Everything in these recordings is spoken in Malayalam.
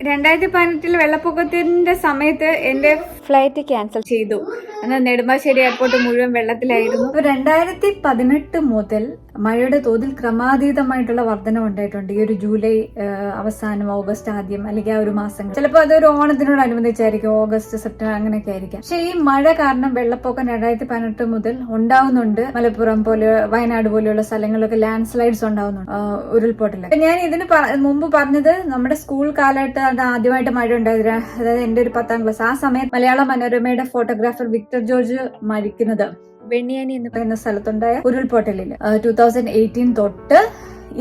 2018 വെള്ളപ്പൊക്കത്തിന്റെ സമയത്ത് എന്റെ ഫ്ലൈറ്റ് ക്യാൻസൽ ചെയ്തു. എന്നാൽ നെടുമ്പാശ്ശേരി എയർപോർട്ട് മുഴുവൻ വെള്ളത്തിലായിരുന്നു. 2018 മുതൽ മഴയുടെ തോതിൽ ക്രമാതീതമായിട്ടുള്ള വർധന ഉണ്ടായിട്ടുണ്ട്. ഈ ഒരു ജൂലൈ അവസാനം, ഓഗസ്റ്റ് ആദ്യം, അല്ലെങ്കിൽ ആ ഒരു മാസങ്ങൾ. ചിലപ്പോൾ അതൊരു ഓണത്തിനോടനുബന്ധിച്ചായിരിക്കും, ഓഗസ്റ്റ്, സെപ്റ്റംബർ അങ്ങനെയൊക്കെ ആയിരിക്കാം. പക്ഷെ ഈ മഴ കാരണം വെള്ളപ്പൊക്കം 2018 മുതൽ ഉണ്ടാവുന്നുണ്ട്. മലപ്പുറം പോലെ, വയനാട് പോലെയുള്ള സ്ഥലങ്ങളിലൊക്കെ ലാൻഡ് സ്ലൈഡ്സ് ഉണ്ടാവുന്നുണ്ട്, ഉരുൾപൊട്ടൽ. ഞാൻ ഇതിന് മുമ്പ് പറഞ്ഞത് നമ്മുടെ സ്കൂൾ കാലഘട്ടം ആദ്യമായിട്ട് മഴ ഉണ്ടായത്, അതായത് എന്റെ ഒരു 10ാം ക്ലാസ് ആ സമയത്ത് മലയാള മനോരമയുടെ ഫോട്ടോഗ്രാഫർ വിക്ടർ ജോർജ് മരിക്കുന്നത് വെണ്ണിയാനി എന്ന് പറയുന്ന സ്ഥലത്തുണ്ടായ ഉരുൾപൊട്ടലിൽ 2018 തൊട്ട്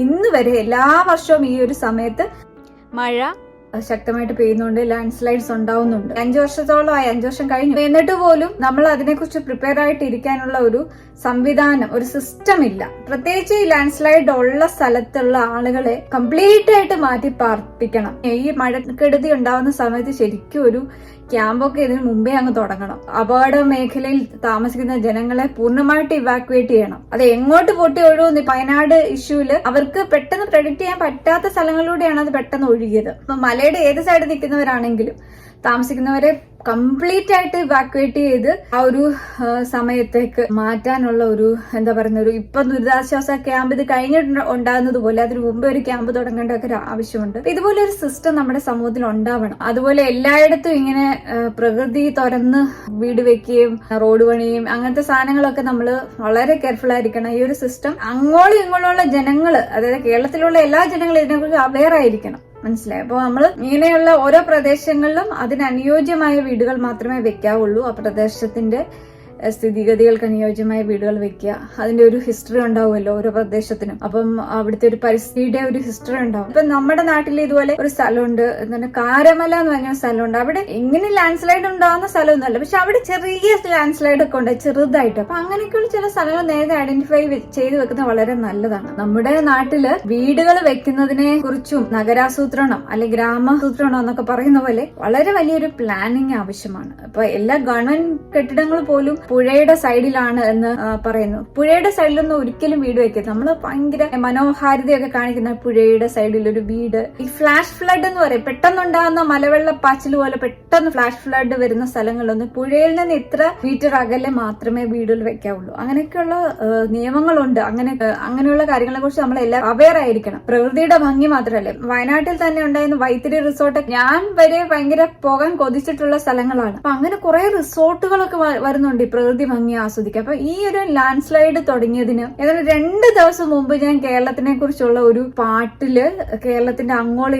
ഇന്ന് വരെ എല്ലാ വർഷവും ഈ ഒരു സമയത്ത് മഴ ശക്തമായിട്ട് പെയ്യുന്നുണ്ട്, ലാൻഡ് സ്ലൈഡ്സ് ഉണ്ടാവുന്നുണ്ട്. 5 വർഷത്തോളമായി, 5 വർഷം കഴിഞ്ഞു. എന്നിട്ട് പോലും നമ്മൾ അതിനെക്കുറിച്ച് പ്രിപ്പയർ ആയിട്ട് ഇരിക്കാനുള്ള ഒരു സംവിധാനം, ഒരു സിസ്റ്റം ഇല്ല. പ്രത്യേകിച്ച് ഈ ലാൻഡ് സ്ലൈഡ് ഉള്ള സ്ഥലത്തുള്ള ആളുകളെ കംപ്ലീറ്റ് ആയിട്ട് മാറ്റി പാർപ്പിക്കണം. ഈ മഴക്കെടുതി ഉണ്ടാവുന്ന സമയത്ത് ശരിക്കും ഒരു ക്യാമ്പൊക്കെ ഇതിന് മുമ്പേ അങ്ങ് തുടങ്ങണം. അപകട മേഖലയിൽ താമസിക്കുന്ന ജനങ്ങളെ പൂർണ്ണമായിട്ട് ഇവാക്യുവേറ്റ് ചെയ്യണം. അത് എങ്ങോട്ട് പൊട്ടി ഒഴുകുന്നു? വയനാട് ഇഷ്യൂല് അവർക്ക് പെട്ടെന്ന് പ്രെഡിക്ട് ചെയ്യാൻ പറ്റാത്ത സ്ഥലങ്ങളിലൂടെയാണ് അത് പെട്ടെന്ന് ഒഴുകിയത്. അപ്പൊ മലയുടെ ഏത് സൈഡിൽ നിൽക്കുന്നവരാണെങ്കിലും താമസിക്കുന്നവരെ കംപ്ലീറ്റ് ആയിട്ട് ഇവാക്യുവേറ്റ് ചെയ്ത് ആ ഒരു സമയത്തേക്ക് മാറ്റാനുള്ള ഒരു എന്താ പറയുന്ന ഒരു ഇപ്പൊ ദുരിതാശ്വാസ ക്യാമ്പ് ഇത് കഴിഞ്ഞിട്ട് ഉണ്ടാകുന്നത് പോലെ അതിന് മുമ്പേ ഒരു ക്യാമ്പ് തുടങ്ങേണ്ട ഒക്കെ ഒരു ആവശ്യമുണ്ട്. ഇതുപോലെ ഒരു സിസ്റ്റം നമ്മുടെ സമൂഹത്തിൽ ഉണ്ടാവണം. അതുപോലെ എല്ലായിടത്തും ഇങ്ങനെ പ്രകൃതി തുറന്ന് വീട് വെക്കുകയും റോഡ് പണിയും അങ്ങനത്തെ സാധനങ്ങളൊക്കെ നമ്മൾ വളരെ കെയർഫുൾ ആയിരിക്കണം. ഈ ഒരു സിസ്റ്റം അങ്ങോളം ഇങ്ങോട്ടുള്ള ജനങ്ങള്, അതായത് കേരളത്തിലുള്ള എല്ലാ ജനങ്ങളും ഇതിനെക്കുറിച്ച് അവെയർ ആയിരിക്കണം. മനസ്സിലായി? അപ്പൊ നമ്മൾ ഇങ്ങനെയുള്ള ഓരോ പ്രദേശങ്ങളിലും അതിനനുയോജ്യമായ വീടുകൾ മാത്രമേ വെക്കാവുള്ളൂ. ആ പ്രദേശത്തിന്റെ സ്ഥിതിഗതികൾക്ക് അനുയോജ്യമായ വീടുകൾ വെക്കുക. അതിന്റെ ഒരു ഹിസ്റ്ററി ഉണ്ടാവുമല്ലോ ഓരോ പ്രദേശത്തിനും. അപ്പം അവിടുത്തെ ഒരു പരിസ്ഥിതിയുടെ ഒരു ഹിസ്റ്ററി ഉണ്ടാവും. ഇപ്പൊ നമ്മുടെ നാട്ടിൽ ഇതുപോലെ ഒരു സ്ഥലമുണ്ട്, എന്താണ് കാരമല എന്ന് പറഞ്ഞ സ്ഥലമുണ്ട്. അവിടെ എങ്ങനെ ലാൻഡ് സ്ലൈഡ് ഉണ്ടാവുന്ന സ്ഥലമൊന്നുമല്ല, പക്ഷെ അവിടെ ചെറിയ ലാൻഡ് സ്ലൈഡ് ഒക്കെ ഉണ്ട്, ചെറുതായിട്ട്. അപ്പൊ അങ്ങനെയൊക്കെയുള്ള ചില സ്ഥലങ്ങൾ നേരത്തെ ഐഡന്റിഫൈ ചെയ്ത് വെക്കുന്നത് വളരെ നല്ലതാണ്. നമ്മുടെ നാട്ടില് വീടുകൾ വെക്കുന്നതിനെ കുറിച്ചും നഗരാസൂത്രണം അല്ലെങ്കിൽ ഗ്രാമാസൂത്രണം എന്നൊക്കെ പറയുന്ന പോലെ വളരെ വലിയൊരു പ്ലാനിങ് ആവശ്യമാണ്. അപ്പൊ എല്ലാ ഗവൺമെന്റ് കെട്ടിടങ്ങൾ പോലും പുഴയുടെ സൈഡിലാണ് എന്ന് പറയുന്നു. പുഴയുടെ സൈഡിലൊന്നും ഒരിക്കലും വീട് വെക്കരുത്. നമ്മൾ ഭയങ്കര മനോഹാരിതയൊക്കെ കാണിക്കുന്ന പുഴയുടെ സൈഡിൽ ഒരു വീട്. ഈ ഫ്ലാഷ് ഫ്ലഡ് എന്ന് പറയും, പെട്ടെന്നുണ്ടാകുന്ന മലവെള്ളപ്പാച്ചിൽ പോലെ പെട്ടെന്ന് ഫ്ലാഷ് ഫ്ലഡ് വരുന്ന സ്ഥലങ്ങളിലൊന്നും പുഴയിൽ നിന്ന് ഇത്ര മീറ്റർ അകലെ മാത്രമേ വീടുകൾ വെക്കാവുള്ളൂ. അങ്ങനെയൊക്കെയുള്ള നിയമങ്ങളുണ്ട്. അങ്ങനെയുള്ള കാര്യങ്ങളെ കുറിച്ച് നമ്മൾ എല്ലാം അവെയർ ആയിരിക്കണം. പ്രകൃതിയുടെ ഭംഗി മാത്രമല്ലേ, വയനാട്ടിൽ തന്നെ ഉണ്ടായിരുന്ന വൈത്തിരി റിസോർട്ട് ഞാൻ വരെ ഭയങ്കര പോകാൻ കൊതിച്ചിട്ടുള്ള സ്ഥലങ്ങളാണ്. അപ്പൊ അങ്ങനെ കുറെ റിസോർട്ടുകളൊക്കെ വരുന്നുണ്ട് പ്രകൃതി ഭംഗി ആസ്വദിക്കുക. അപ്പൊ ഈ ഒരു ലാൻഡ് സ്ലൈഡ് തുടങ്ങിയതിന് ഏതാണ്ട് 2 ദിവസം മുമ്പ് ഞാൻ കേരളത്തിനെ കുറിച്ചുള്ള ഒരു പാട്ടില് കേരളത്തിന്റെ അങ്ങോളം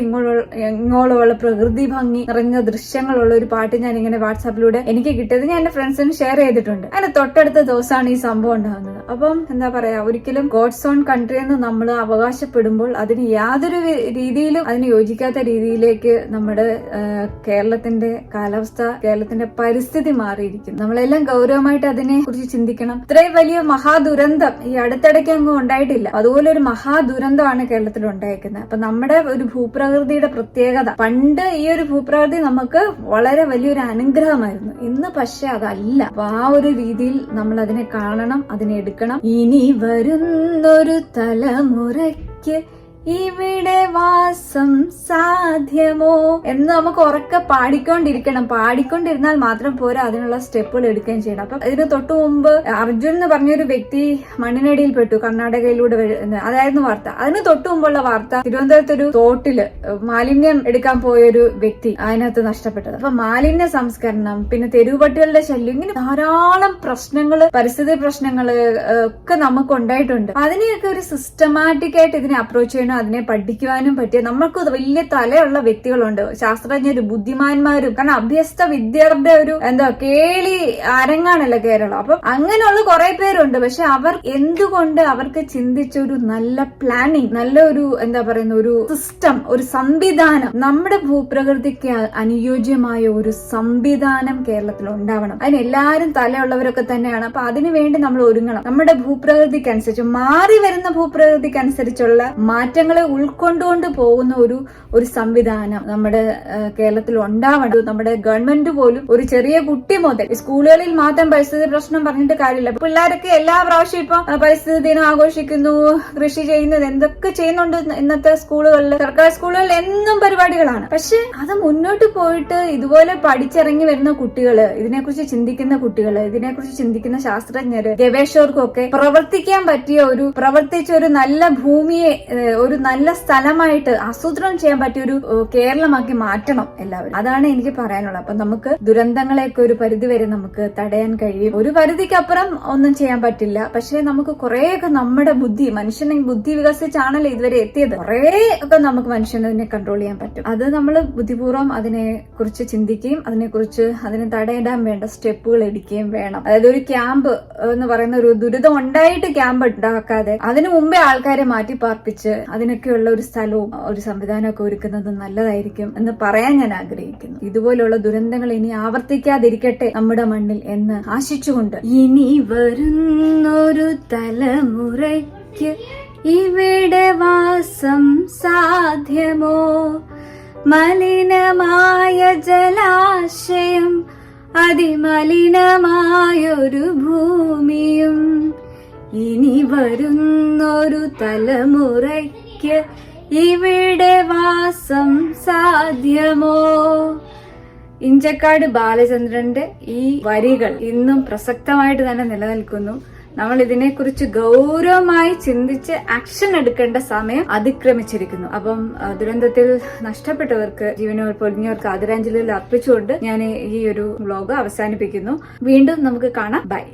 ഇങ്ങോളമുള്ള പ്രകൃതി ഭംഗി നിറഞ്ഞ ദൃശ്യങ്ങളുള്ള ഒരു പാട്ട് ഞാൻ ഇങ്ങനെ വാട്സാപ്പിലൂടെ എനിക്ക് കിട്ടിയത് ഞാൻ എന്റെ ഫ്രണ്ട്സിന് ഷെയർ ചെയ്തിട്ടുണ്ട്. അങ്ങനെ തൊട്ടടുത്ത ദിവസമാണ് ഈ സംഭവം ഉണ്ടാകുന്നത്. അപ്പം എന്താ പറയാ, ഒരിക്കലും ഗോഡ്സ് ഓൺ കൺട്രി എന്ന് നമ്മൾ അവകാശപ്പെടുമ്പോൾ അതിന് യാതൊരു രീതിയിലും അതിന് യോജിക്കാത്ത രീതിയിലേക്ക് നമ്മുടെ കേരളത്തിന്റെ കാലാവസ്ഥ, കേരളത്തിന്റെ പരിസ്ഥിതി മാറിയിരിക്കുന്നു. നമ്മളെല്ലാം ഗൗരവമായിട്ട് അതിനെ കുറിച്ച് ചിന്തിക്കണം. ഇത്രയും വലിയ മഹാദുരന്തം ഈ അടുത്തിടയ്ക്ക് ഒന്നും ഉണ്ടായിട്ടില്ല. അതുപോലെ ഒരു മഹാദുരന്തമാണ് കേരളത്തിൽ ഉണ്ടായിരിക്കുന്നത്. അപ്പൊ നമ്മുടെ ഒരു ഭൂപ്രകൃതിയുടെ പ്രത്യേകത, പണ്ട് ഈ ഒരു ഭൂപ്രകൃതി നമുക്ക് വളരെ വലിയൊരു അനുഗ്രഹമായിരുന്നു. ഇന്ന് പക്ഷെ അതല്ല. അപ്പൊ ആ ഒരു രീതിയിൽ നമ്മൾ അതിനെ കാണണം, അതിനെ എടുക്കണം. ഇനി വരുന്നൊരു തലമുറയ്ക്ക് ഇവിടെ വാസം സാധ്യമോ എന്ന് നമുക്ക് ഉറക്കെ പാടിക്കൊണ്ടിരിക്കണം. പാടിക്കൊണ്ടിരുന്നാൽ മാത്രം പോരാ, അതിനുള്ള സ്റ്റെപ്പുകൾ എടുക്കുകയും ചെയ്യണം. അപ്പൊ ഇതിന് തൊട്ടു മുമ്പ് അർജുൻ എന്ന് പറഞ്ഞൊരു വ്യക്തി മണ്ണിനടിയിൽ പെട്ടു കർണാടകയിലൂടെ, അതായിരുന്നു വാർത്ത. അതിന് തൊട്ടു മുമ്പുള്ള വാർത്ത തിരുവനന്തപുരത്ത് ഒരു തോട്ടില് മാലിന്യം എടുക്കാൻ പോയൊരു വ്യക്തി അതിനകത്ത് നഷ്ടപ്പെട്ടത്. അപ്പൊ മാലിന്യ സംസ്കരണം, പിന്നെ തെരുവുപട്ടികളുടെ ശല്യം, ഇങ്ങനെ ധാരാളം പ്രശ്നങ്ങള്, പരിസ്ഥിതി പ്രശ്നങ്ങള് ഒക്കെ നമുക്ക് ഉണ്ടായിട്ടുണ്ട്. അതിനെയൊക്കെ ഒരു സിസ്റ്റമാറ്റിക് ആയിട്ട് ഇതിനെ അപ്രോച്ച് ചെയ്യണം. അതിനെ പഠിക്കുവാനും പറ്റിയ നമ്മൾക്ക് വലിയ തലയുള്ള വ്യക്തികളുണ്ട്, ശാസ്ത്രജ്ഞരും ബുദ്ധിമാന്മാരും. കാരണം അഭ്യസ്ത വിദ്യയുടെ ഒരു കേളി അരങ്ങാണല്ലോ കേരളം. അപ്പൊ അങ്ങനെയുള്ള കുറെ പേരുണ്ട്. പക്ഷെ അവർ എന്തുകൊണ്ട് അവർക്ക് ചിന്തിച്ച ഒരു നല്ല പ്ലാനിങ്, നല്ല ഒരു ഒരു സിസ്റ്റം, ഒരു സംവിധാനം, നമ്മുടെ ഭൂപ്രകൃതിക്ക് അനുയോജ്യമായ ഒരു സംവിധാനം കേരളത്തിൽ ഉണ്ടാവണം. അതിന് എല്ലാവരും തലയുള്ളവരൊക്കെ തന്നെയാണ്. അപ്പൊ അതിനുവേണ്ടി നമ്മൾ ഒരുങ്ങണം. നമ്മുടെ ഭൂപ്രകൃതിക്കനുസരിച്ച്, മാറി വരുന്ന ഭൂപ്രകൃതിക്കനുസരിച്ചുള്ള മാറ്റങ്ങൾ ദുരന്തങ്ങളെ ഉൾക്കൊണ്ടുകൊണ്ട് പോകുന്ന ഒരു സംവിധാനം നമ്മുടെ കേരളത്തിൽ ഉണ്ടാവണം. നമ്മുടെ ഗവൺമെന്റ് പോലും ഒരു ചെറിയ കുട്ടി മുതൽ സ്കൂളുകളിൽ മാത്രം പരിസ്ഥിതി പ്രശ്നം പറഞ്ഞിട്ട് കാര്യമില്ല. പിള്ളേരൊക്കെ എല്ലാ പ്രാവശ്യം ഇപ്പൊ പരിസ്ഥിതി ദിനം ആഘോഷിക്കുന്നു, കൃഷി ചെയ്യുന്നത്, എന്തൊക്കെ ചെയ്യുന്നുണ്ട് ഇന്നത്തെ സ്കൂളുകളിൽ. സർക്കാർ സ്കൂളുകളിൽ എന്നും പരിപാടികളാണ്. പക്ഷെ അത് മുന്നോട്ട് പോയിട്ട് ഇതുപോലെ പഠിച്ചിറങ്ങി വരുന്ന കുട്ടികള്, ഇതിനെക്കുറിച്ച് ചിന്തിക്കുന്ന കുട്ടികള്, ഇതിനെക്കുറിച്ച് ചിന്തിക്കുന്ന ശാസ്ത്രജ്ഞര്, ഗവേഷകർക്കും ഒക്കെ പ്രവർത്തിക്കാൻ പറ്റിയ പ്രവർത്തിച്ച ഒരു നല്ല ഭൂമിയെ ഒരു നല്ല സ്ഥലമായിട്ട് ആസൂത്രണം ചെയ്യാൻ പറ്റിയ ഒരു കേരളമാക്കി മാറ്റണം എല്ലാവരും. അതാണ് എനിക്ക് പറയാനുള്ളത്. അപ്പൊ നമുക്ക് ദുരന്തങ്ങളെയൊക്കെ ഒരു പരിധി വരെ നമുക്ക് തടയാൻ കഴിയും. ഒരു പരിധിക്കപ്പുറം ഒന്നും ചെയ്യാൻ പറ്റില്ല. പക്ഷെ നമുക്ക് കുറേയൊക്കെ നമ്മുടെ മനുഷ്യനെ ബുദ്ധി വികസിച്ചാണല്ലോ ഇതുവരെ എത്തിയത്. കുറേ ഒക്കെ നമുക്ക് മനുഷ്യനെ കൺട്രോൾ ചെയ്യാൻ പറ്റും. അത് നമ്മൾ ബുദ്ധിപൂർവ്വം അതിനെ കുറിച്ച് ചിന്തിക്കുകയും അതിനെ തടയിടാൻ വേണ്ട സ്റ്റെപ്പുകൾ എടുക്കുകയും വേണം. അതായത് ഒരു ക്യാമ്പ് എന്ന് പറയുന്ന ഒരു ദുരിതം ഉണ്ടായിട്ട് ക്യാമ്പ് ഉണ്ടാക്കാതെ അതിനു മുമ്പേ ആൾക്കാരെ മാറ്റി പാർപ്പിച്ച് അതിനൊക്കെയുള്ള ഒരു സ്ഥലവും ഒരു സംവിധാനമൊക്കെ ഒരുക്കുന്നത് നല്ലതായിരിക്കും എന്ന് പറയാൻ ഞാൻ ആഗ്രഹിക്കുന്നു. ഇതുപോലുള്ള ദുരന്തങ്ങൾ ഇനി ആവർത്തിക്കാതിരിക്കട്ടെ നമ്മുടെ മണ്ണിൽ എന്ന് ആശിച്ചുകൊണ്ട്, ഇനി വരുന്നൊരു തലമുറയ്ക്ക് ഇവിടെ വാസം സാധ്യമോ, മലിനമായ ജലാശയം, അതിമലിനമായൊരു ഭൂമിയും, ഇനി വരുന്നൊരു തലമുറയ്ക്ക് ഇവിടെ വാസം സാധ്യമോ. ഇഞ്ചക്കാട് ബാലചന്ദ്രന്റെ ഈ വരികൾ ഇന്നും പ്രസക്തമായിട്ട് തന്നെ നിലനിൽക്കുന്നു. നമ്മൾ ഇതിനെക്കുറിച്ച് ഗൗരവമായി ചിന്തിച്ച് ആക്ഷൻ എടുക്കേണ്ട സമയം അതിക്രമിച്ചിരിക്കുന്നു. അപ്പം ദുരന്തത്തിൽ നഷ്ടപ്പെട്ടവർക്ക്, ജീവനോർ പൊലിഞ്ഞവർക്ക് ആദരാഞ്ജലികൾ അർപ്പിച്ചുകൊണ്ട് ഞാൻ ഈ ഒരു വ്ലോഗ് അവസാനിപ്പിക്കുന്നു. വീണ്ടും നമുക്ക് കാണാം. ബൈ.